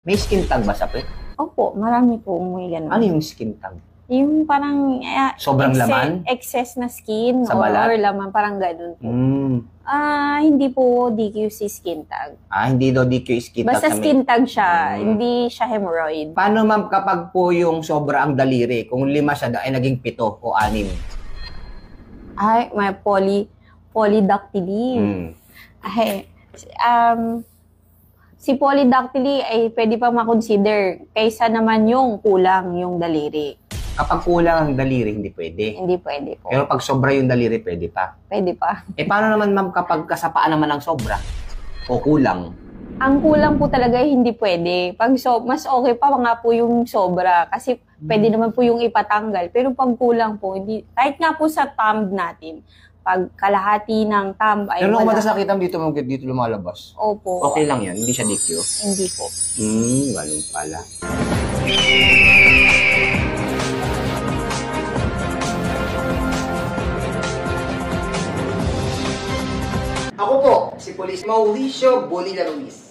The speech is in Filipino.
May skin tag ba sa puwet? Opo, marami po may ganun. Ano yung skin tag? Yung parang sobrang laman? Excess na skin Sa or balat? laman, parang ganun po. Hindi po DQC skin tag. Hindi daw DQ skin tag. Basta skin tag siya, hindi siya hemorrhoid. Paano ma'am kapag po yung sobra ang daliri, kung 5 siya ay naging 7 o 6? Ay, may polydactyly. Ay, si polydactyly ay pwede pa makonsider kaysa naman yung kulang yung daliri. Kapag kulang ang daliri, hindi pwede. Hindi pwede po. Pero pag sobra yung daliri, pwede pa. Pwede pa. Paano naman ma'am kapag kasapaan naman ang sobra? O kulang? Ang kulang po talaga hindi pwede. Pag mas okay pa nga po yung sobra kasi pwede naman po yung ipatanggal. Pero pag kulang po, hindi, kahit nga po sa thumb natin, pag kalahati ng thumb ay pero wala. Pero kung nakita mo dito lumalabas. Opo. Okay lang yan, hindi siya DQ? Hindi po. Ganun pala. Ako po, si Police Mauricio Bonilla Ruiz.